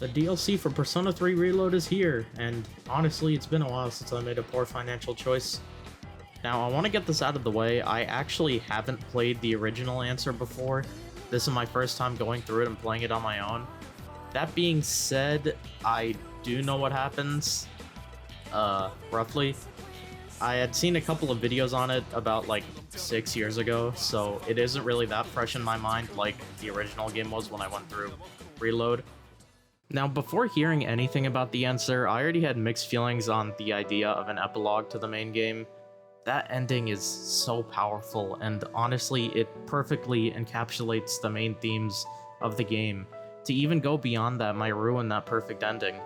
The DLC for Persona 3 Reload is here, and honestly, it's been a while since I made a poor financial choice. Now, I want to get this out of the way, I actually haven't played the original answer before. This is my first time going through it and playing it on my own. That being said, I do know what happens, roughly. I had seen a couple of videos on it about like 6 years ago, so it isn't really that fresh in my mind like the original game was when I went through Reload. Now, before hearing anything about the answer, I already had mixed feelings on the idea of an epilogue to the main game. That ending is so powerful, and honestly, it perfectly encapsulates the main themes of the game. To even go beyond that might ruin that perfect ending.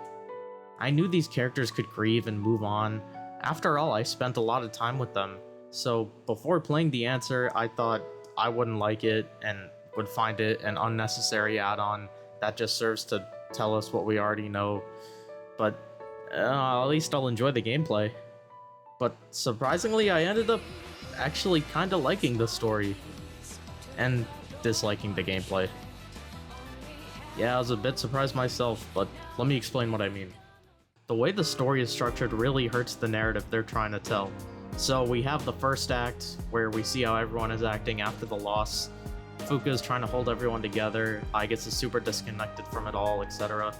I knew these characters could grieve and move on. After all, I spent a lot of time with them, so before playing the answer, I thought I wouldn't like it and would find it an unnecessary add-on that just serves to tell us what we already know, but at least I'll enjoy the gameplay. But surprisingly, I ended up actually kinda liking the story, and disliking the gameplay. Yeah, I was a bit surprised myself, but let me explain what I mean. The way the story is structured really hurts the narrative they're trying to tell. So we have the first act, where we see how everyone is acting after the loss. Fuka is trying to hold everyone together, Aigis is super disconnected from it all, etc.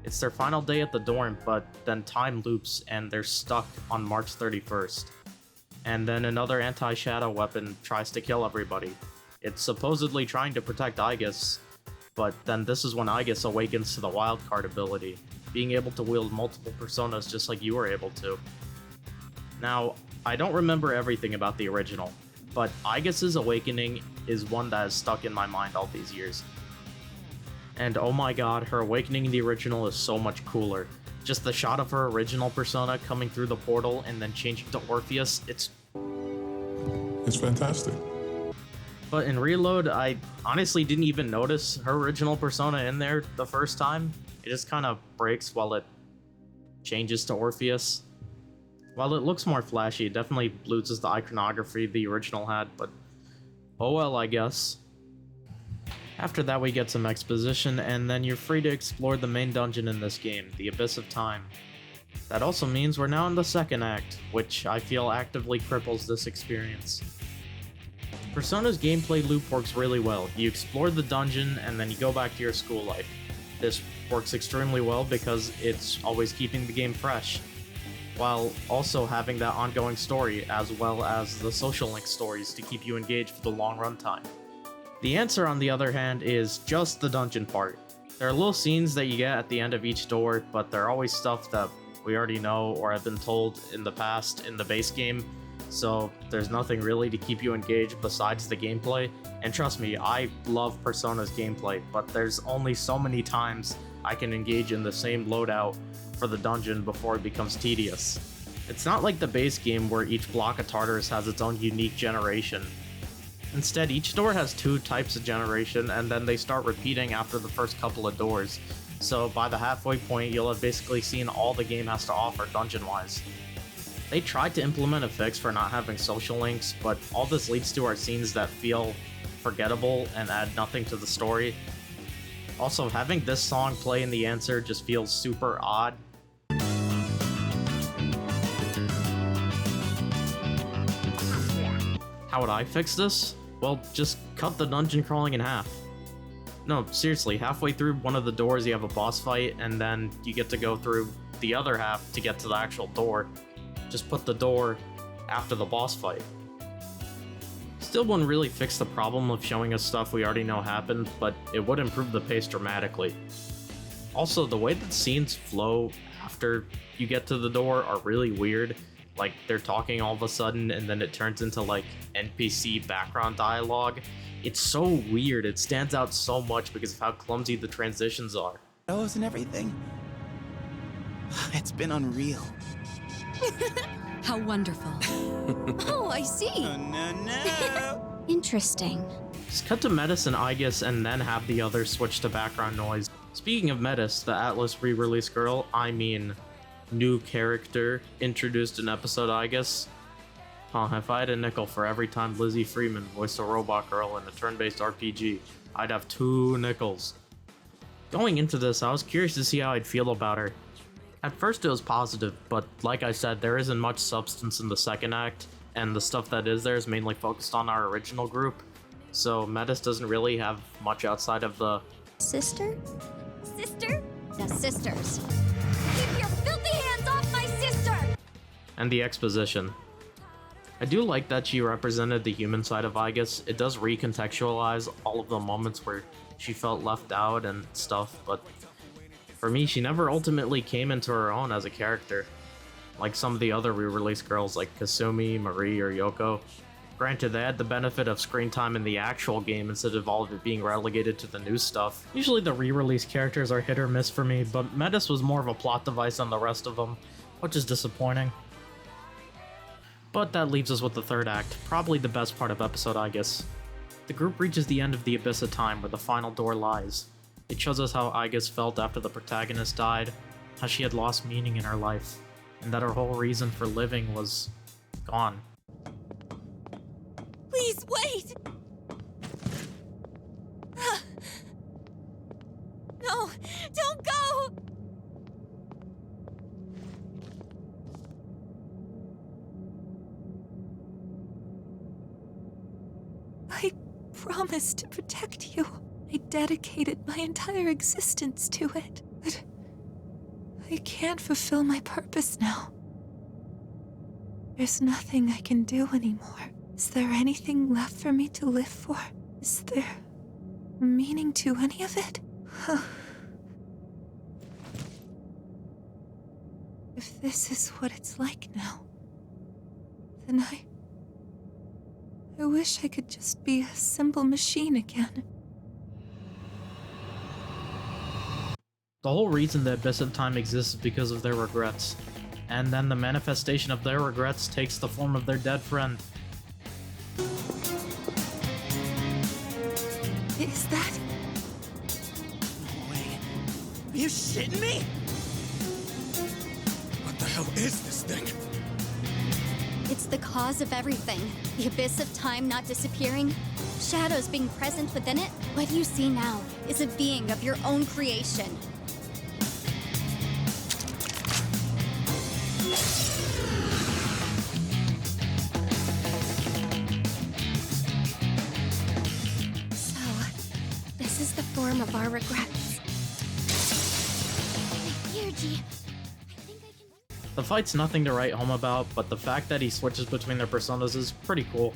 It's their final day at the dorm, but then time loops and they're stuck on March 31st. And then another anti-shadow weapon tries to kill everybody. It's supposedly trying to protect Aigis, but then this is when Aigis awakens to the wildcard ability, being able to wield multiple personas just like you were able to. Now, I don't remember everything about the original, but Aigis' awakening is one that has stuck in my mind all these years. And oh my god, her awakening in the original is so much cooler. Just the shot of her original persona coming through the portal and then changing to Orpheus, it's fantastic. But in Reload, I honestly didn't even notice her original persona in there the first time. It just kind of breaks while it changes to Orpheus. While it looks more flashy, it definitely loses the iconography the original had, but oh well, I guess. After that we get some exposition, and then you're free to explore the main dungeon in this game, the Abyss of Time. That also means we're now in the second act, which I feel actively cripples this experience. Persona's gameplay loop works really well. You explore the dungeon, and then you go back to your school life. This works extremely well because it's always keeping the game fresh, while also having that ongoing story, as well as the social link stories to keep you engaged for the long runtime. The answer, on the other hand, is just the dungeon part. There are little scenes that you get at the end of each door, but they're always stuff that we already know or have been told in the past in the base game, so there's nothing really to keep you engaged besides the gameplay. And trust me, I love Persona's gameplay, but there's only so many times I can engage in the same loadout for the dungeon before it becomes tedious. It's not like the base game where each block of Tartarus has its own unique generation. Instead, each door has 2 types of generation, and then they start repeating after the first couple of doors. So by the halfway point, you'll have basically seen all the game has to offer dungeon-wise. They tried to implement a fix for not having social links, but all this leads to are scenes that feel forgettable and add nothing to the story. Also, having this song play in the answer just feels super odd. How would I fix this? Well, just cut the dungeon crawling in half. No, seriously, halfway through one of the doors you have a boss fight, and then you get to go through the other half to get to the actual door. Just put the door after the boss fight. Still wouldn't really fix the problem of showing us stuff we already know happened, but it would improve the pace dramatically. Also, the way that scenes flow after you get to the door are really weird. Like, they're talking all of a sudden, and then it turns into, like, NPC background dialogue. It's so weird, it stands out so much because of how clumsy the transitions are. And everything. It's been unreal. How wonderful. Oh, I see. Oh, no. Interesting. Just cut to Metis and Aigis and then have the others switch to background noise. Speaking of Metis, the Atlus re-release girl, I mean new character introduced in Episode Aigis. If I had a nickel for every time Lizzie Freeman voiced a robot girl in a turn-based RPG, I'd have 2 nickels. Going into this, I was curious to see how I'd feel about her. At first it was positive, but like I said, there isn't much substance in the second act, and the stuff that is there is mainly focused on our original group, so Metis doesn't really have much outside of the Sister? Sister? The sisters. Keep your filthy hands off my sister! and the exposition. I do like that she represented the human side of Aigis. It does recontextualize all of the moments where she felt left out and stuff, but for me, she never ultimately came into her own as a character, like some of the other re-release girls like Kasumi, Marie, or Yoko. Granted, they had the benefit of screen time in the actual game instead of all of it being relegated to the new stuff. Usually the re-release characters are hit or miss for me, but Metis was more of a plot device than the rest of them, which is disappointing. But that leaves us with the third act, probably the best part of Episode Aigis. The group reaches the end of the Abyss of Time where the final door lies. It shows us how Aigis felt after the protagonist died, how she had lost meaning in her life, and that her whole reason for living was gone. Please wait! No, don't go! I promised to protect you. I dedicated my entire existence to it, but I can't fulfill my purpose now. There's nothing I can do anymore. Is there anything left for me to live for? Is there meaning to any of it? If this is what it's like now, then I wish I could just be a simple machine again. The whole reason the Abyss of Time exists is because of their regrets, and then the manifestation of their regrets takes the form of their dead friend. Is that? No way. Are you shitting me? What the hell is this thing? It's the cause of everything. The abyss of time not disappearing, shadows being present within it. What you see now is a being of your own creation. So, this is the form of our regrets. Ryuji, I think I can... The fight's nothing to write home about, but the fact that he switches between their personas is pretty cool.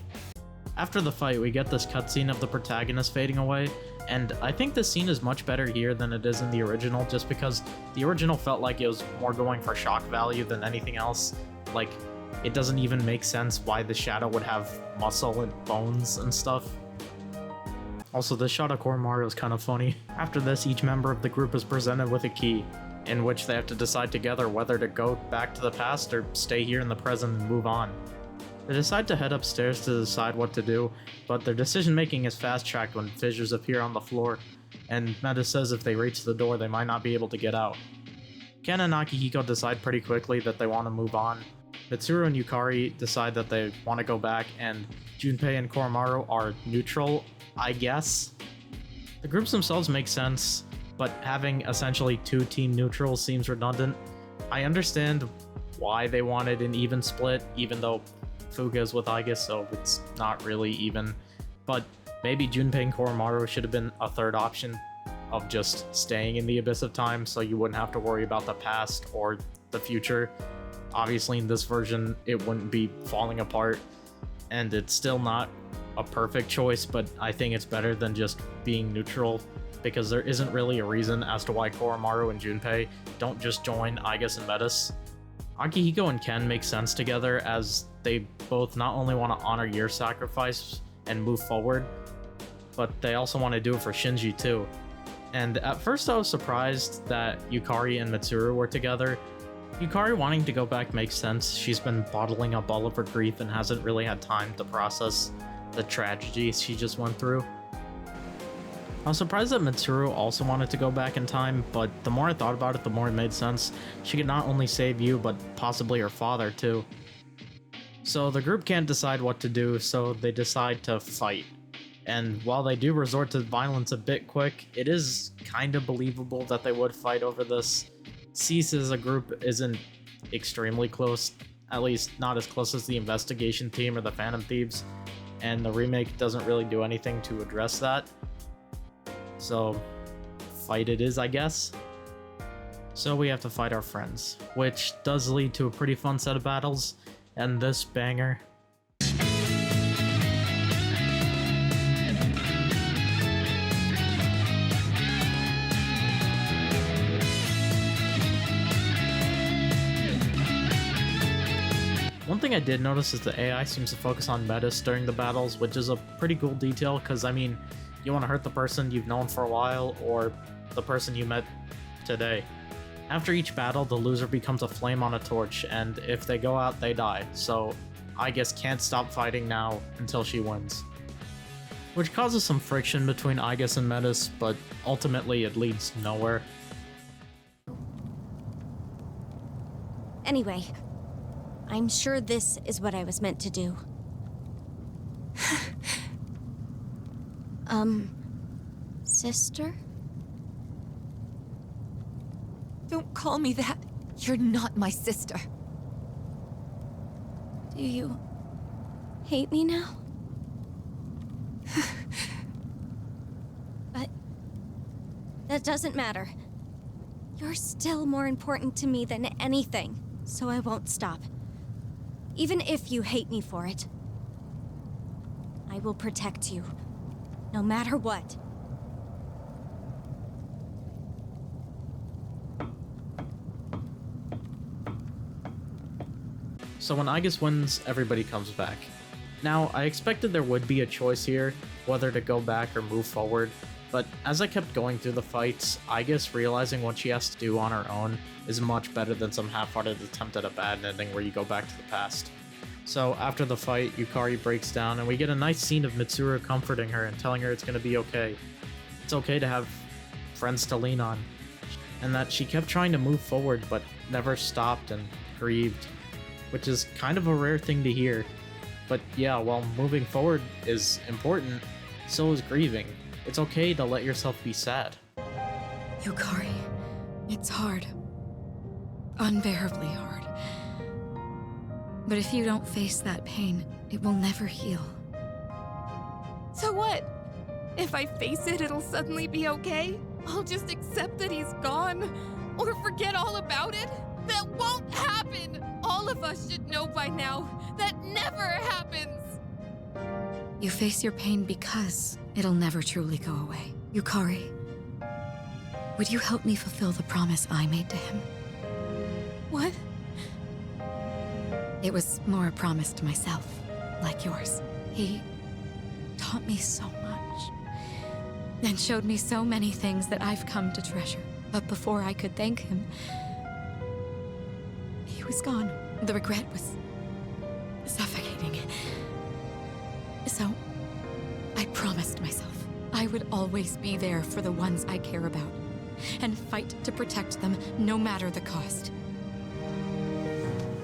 After the fight, we get this cutscene of the protagonist fading away, and I think this scene is much better here than it is in the original, just because the original felt like it was more going for shock value than anything else. Like, it doesn't even make sense why the shadow would have muscle and bones and stuff. Also, the shot of Koromaru is kind of funny. After this, each member of the group is presented with a key, in which they have to decide together whether to go back to the past or stay here in the present and move on. They decide to head upstairs to decide what to do, but their decision-making is fast-tracked when fissures appear on the floor, and Metis says if they reach the door, they might not be able to get out. Ken and Akihiko decide pretty quickly that they want to move on. Mitsuru and Yukari decide that they want to go back, and Junpei and Koromaru are neutral, I guess. The groups themselves make sense, but having essentially two team neutrals seems redundant. I understand why they wanted an even split, even though Fuga is with Aigis, so it's not really even. But maybe Junpei and Koromaru should have been a third option of just staying in the Abyss of Time so you wouldn't have to worry about the past or the future. Obviously in this version it wouldn't be falling apart, and it's still not a perfect choice, but I think it's better than just being neutral, because there isn't really a reason as to why Koromaru and Junpei don't just join Aigis and Metis. Akihiko and Ken make sense together, as they both not only want to honor your sacrifice and move forward, but they also want to do it for Shinji too. And at first I was surprised that Yukari and Mitsuru were together. Yukari wanting to go back makes sense. She's been bottling up all of her grief and hasn't really had time to process the tragedies she just went through. I was surprised that Mitsuru also wanted to go back in time, but the more I thought about it, the more it made sense. She could not only save you, but possibly her father too. So the group can't decide what to do, so they decide to fight. And while they do resort to violence a bit quick, it is kind of believable that they would fight over this. Cease as a group isn't extremely close, at least not as close as the investigation team or the Phantom Thieves, and the remake doesn't really do anything to address that. So, fight it is, I guess. So we have to fight our friends, which does lead to a pretty fun set of battles, and this banger. One thing I did notice is the AI seems to focus on metas during the battles, which is a pretty cool detail, because I mean, you want to hurt the person you've known for a while, or the person you met today. After each battle, the loser becomes a flame on a torch, and if they go out, they die, so Aigis can't stop fighting now until she wins. Which causes some friction between Aigis and Metis, but ultimately it leads nowhere. Anyway, I'm sure this is what I was meant to do. Sister? Don't call me that. You're not my sister. Do you hate me now? But that doesn't matter. You're still more important to me than anything, so I won't stop. Even if you hate me for it. I will protect you, no matter what. So when Aigis wins, everybody comes back. Now, I expected there would be a choice here, whether to go back or move forward, but as I kept going through the fights, Aigis realizing what she has to do on her own is much better than some half-hearted attempt at a bad ending where you go back to the past. So after the fight, Yukari breaks down and we get a nice scene of Mitsuru comforting her and telling her it's gonna be okay. It's okay to have friends to lean on, and that she kept trying to move forward but never stopped and grieved, which is kind of a rare thing to hear. But yeah, while moving forward is important, so is grieving. It's okay to let yourself be sad. Yukari, it's hard. Unbearably hard. But if you don't face that pain, it will never heal. So what? If I face it, it'll suddenly be okay? I'll just accept that he's gone? Or forget all about it? That won't happen! All of us should know by now. That never happens! You face your pain because it'll never truly go away. Yukari, would you help me fulfill the promise I made to him? What? It was more a promise to myself, like yours. He taught me so much, and showed me so many things that I've come to treasure. But before I could thank him, he was gone. The regret was suffocating. So, I promised myself I would always be there for the ones I care about, and fight to protect them no matter the cost.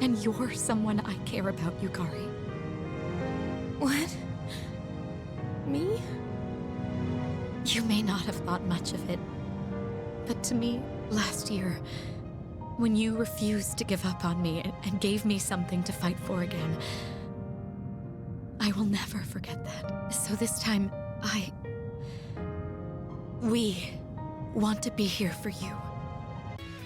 And you're someone I care about, Yukari. What? Me? You may not have thought much of it, but to me, last year, when you refused to give up on me and gave me something to fight for again, I will never forget that. So this time, we want to be here for you.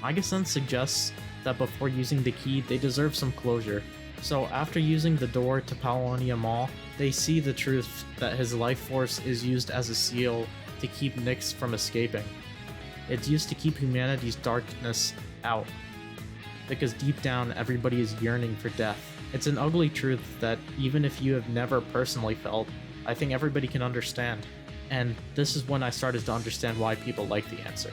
Aigis then suggests that before using the key, they deserve some closure. So after using the door to Paolonia Mall, they see the truth that his life force is used as a seal to keep Nyx from escaping. It's used to keep humanity's darkness out, because deep down everybody is yearning for death. It's an ugly truth that even if you have never personally felt, I think everybody can understand. And this is when I started to understand why people like the answer.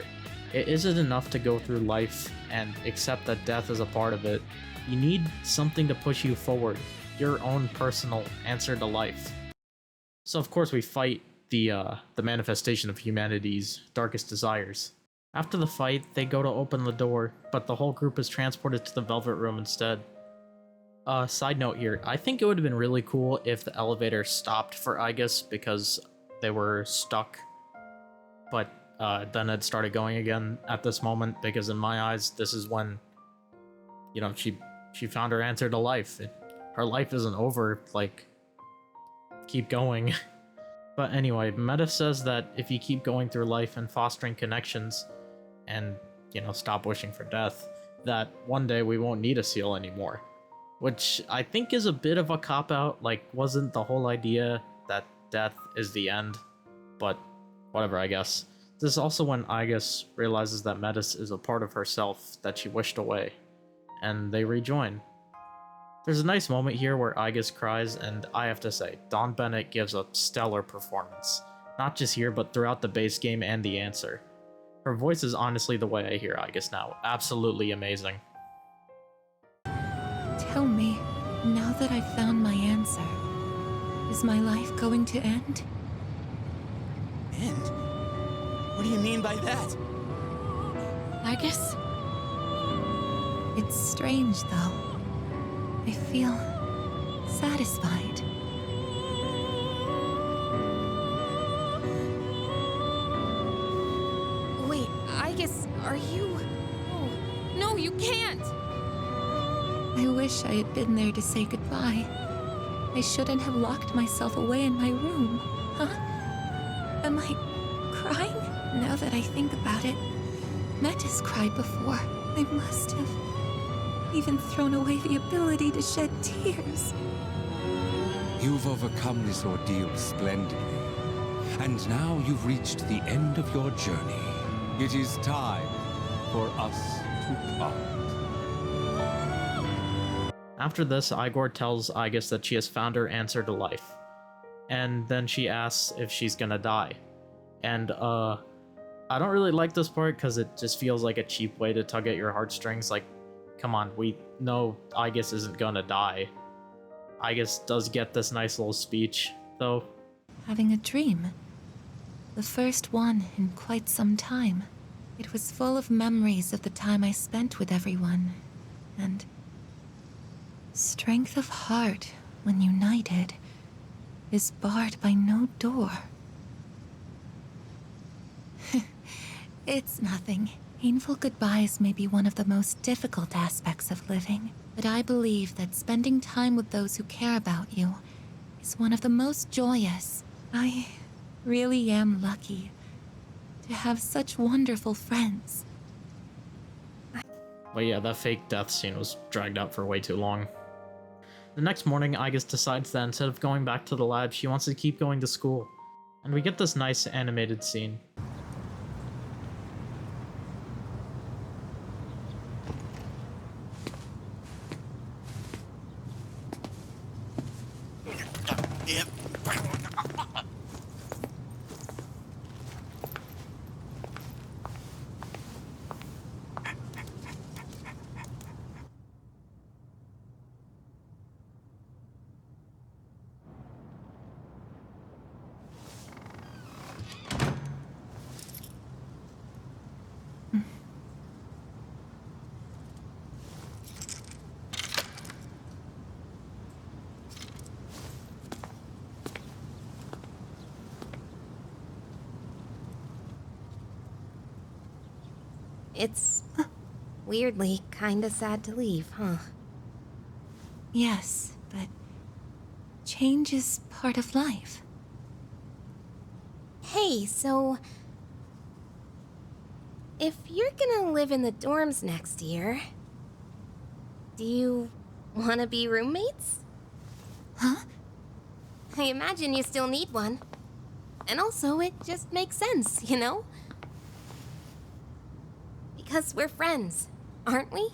It isn't enough to go through life and accept that death is a part of it. You need something to push you forward, your own personal answer to life. So of course we fight the manifestation of humanity's darkest desires. After the fight, they go to open the door, but the whole group is transported to the Velvet Room instead. Side note here, I think it would have been really cool if the elevator stopped for Aigis, because they were stuck, but then it started going again at this moment, because in my eyes, this is when, you know, she found her answer to life. Her life isn't over, like, keep going. But anyway, Meta says that if you keep going through life and fostering connections and, you know, stop wishing for death, that one day we won't need a seal anymore. Which I think is a bit of a cop-out. Like, wasn't the whole idea that death is the end? But whatever, I guess. This is also when Aigis realizes that Metis is a part of herself that she wished away, and they rejoin. There's a nice moment here where Aigis cries, and I have to say, Dawn Bennett gives a stellar performance. Not just here, but throughout the base game and the answer. Her voice is honestly the way I hear Aigis now. Absolutely amazing. Tell me, now that I've found my answer, is my life going to end? End? What do you mean by that? Aigis? It's strange, though. I feel satisfied. Wait, Aigis, are you... Oh, no, you can't! I wish I had been there to say goodbye. I shouldn't have locked myself away in my room. Huh? Am I crying? Now that I think about it, Metis cried before. I must have even thrown away the ability to shed tears. You've overcome this ordeal splendidly. And now you've reached the end of your journey. It is time for us to part. After this, Igor tells Aigis that she has found her answer to life. And then she asks if she's gonna die. And, I don't really like this part because it just feels like a cheap way to tug at your heartstrings. Like, come on, we know Aigis isn't gonna die. Aigis does get this nice little speech, though. Having a dream. The first one in quite some time. It was full of memories of the time I spent with everyone. And strength of heart, when united, is barred by no door. It's nothing. Painful goodbyes may be one of the most difficult aspects of living, but I believe that spending time with those who care about you is one of the most joyous. I really am lucky to have such wonderful friends. But yeah, that fake death scene was dragged out for way too long. The next morning, Aigis decides that instead of going back to the lab, she wants to keep going to school. And we get this nice animated scene. It's weirdly kinda sad to leave, huh? Yes, but change is part of life. Hey, so... if you're gonna live in the dorms next year, do you wanna be roommates? Huh? I imagine you still need one. And also, it just makes sense, you know? Because we're friends, aren't we?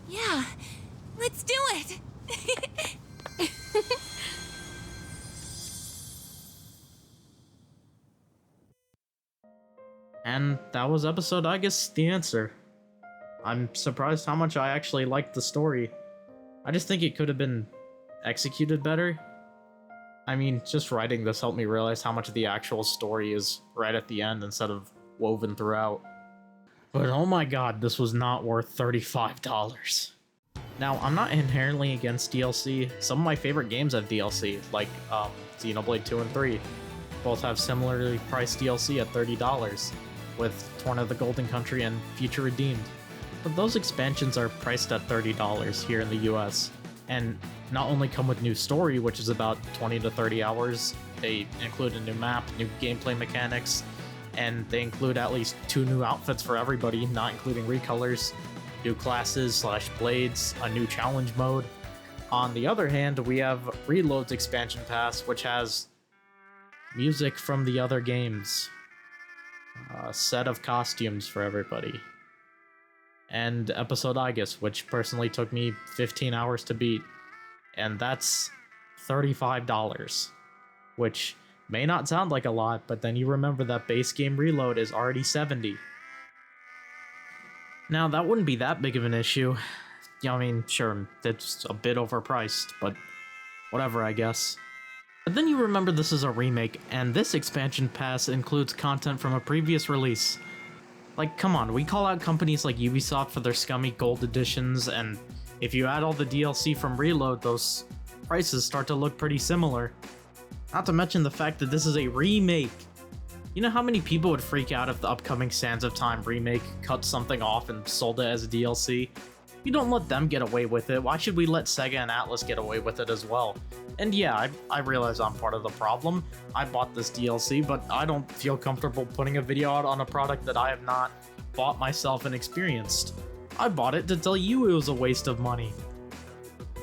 Yeah, let's do it! And that was episode Aigis, the answer. I'm surprised how much I actually liked the story. I just think it could have been executed better. I mean, just writing this helped me realize how much of the actual story is right at the end instead of woven throughout. But oh my god, this was not worth $35. Now, I'm not inherently against DLC. Some of my favorite games have DLC, like Xenoblade 2 and 3. Both have similarly priced DLC at $30, with Torn of the Golden Country and Future Redeemed. But those expansions are priced at $30 here in the US, and not only come with new story, which is about 20 to 30 hours, they include a new map, new gameplay mechanics, and they include at least 2 new outfits for everybody, not including recolors, new classes / blades, a new challenge mode. On the other hand, we have Reload's expansion pass, which has music from the other games, a set of costumes for everybody, and Episode Aigis, which personally took me 15 hours to beat, and that's $35, which may not sound like a lot, but then you remember that base game Reload is already $70. Now, that wouldn't be that big of an issue. Yeah, I mean, sure, it's a bit overpriced, but whatever, I guess. But then you remember this is a remake, and this expansion pass includes content from a previous release. Like, come on, we call out companies like Ubisoft for their scummy gold editions, and if you add all the DLC from Reload, those prices start to look pretty similar. Not to mention the fact that this is a remake. You know how many people would freak out if the upcoming Sands of Time remake cut something off and sold it as a DLC? You don't let them get away with it, why should we let SEGA and Atlus get away with it as well? And yeah, I realize I'm part of the problem. I bought this DLC, but I don't feel comfortable putting a video out on a product that I have not bought myself and experienced. I bought it to tell you it was a waste of money.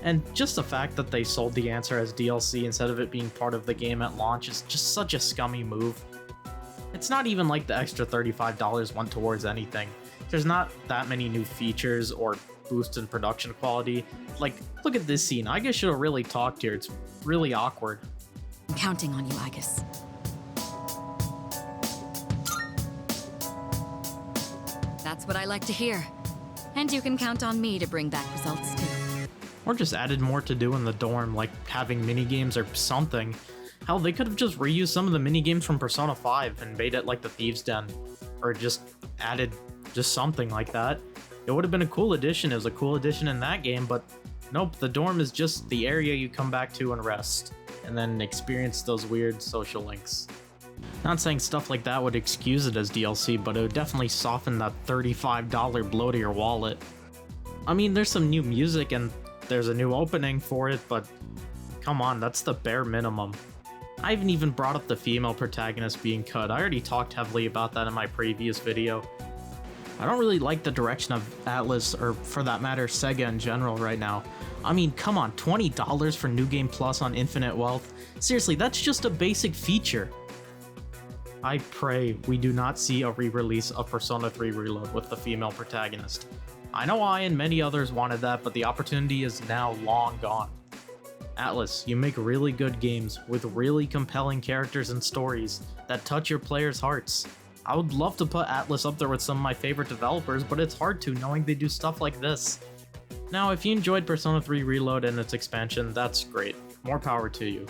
And just the fact that they sold the answer as DLC instead of it being part of the game at launch is just such a scummy move. It's not even like the extra $35 went towards anything. There's not that many new features or boosts in production quality. Like, look at this scene. Aigis should have really talked here. It's really awkward. I'm counting on you, Aigis. That's what I like to hear. And you can count on me to bring back results too. Or just added more to do in the dorm, like having minigames or something. Hell, they could have just reused some of the minigames from Persona 5 and made it like the Thieves' Den. Or just added just something like that. It would have been a cool addition. It was a cool addition in that game, but nope, the dorm is just the area you come back to and rest, and then experience those weird social links. Not saying stuff like that would excuse it as DLC, but it would definitely soften that $35 blow to your wallet. I mean, there's some new music and there's a new opening for it, but come on, that's the bare minimum. I haven't even brought up the female protagonist being cut. I already talked heavily about that in my previous video. I don't really like the direction of Atlus, or for that matter, SEGA in general right now. I mean, come on, $20 for New Game Plus on Infinite Wealth? Seriously, that's just a basic feature. I pray we do not see a re-release of Persona 3 Reload with the female protagonist. I know I and many others wanted that, but the opportunity is now long gone. Atlus, you make really good games with really compelling characters and stories that touch your players' hearts. I would love to put Atlus up there with some of my favorite developers, but it's hard to knowing they do stuff like this. Now, if you enjoyed Persona 3 Reload and its expansion, that's great. More power to you.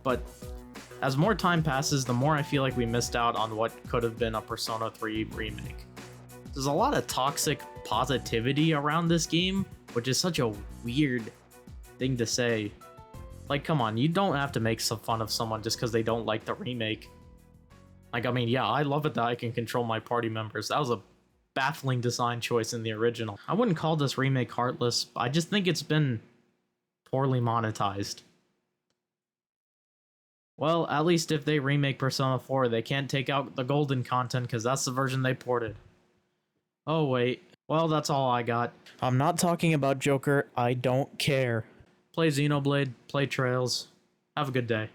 But as more time passes, the more I feel like we missed out on what could have been a Persona 3 remake. There's a lot of toxic positivity around this game, which is such a weird thing to say. Like, come on, you don't have to make some fun of someone just because they don't like the remake. Like, I mean, yeah, I love it that I can control my party members. That was a baffling design choice in the original. I wouldn't call this remake heartless. I just think it's been poorly monetized. Well, at least if they remake Persona 4, they can't take out the golden content because that's the version they ported. Oh, wait. Well, that's all I got. I'm not talking about Joker. I don't care. Play Xenoblade, play Trails. Have a good day.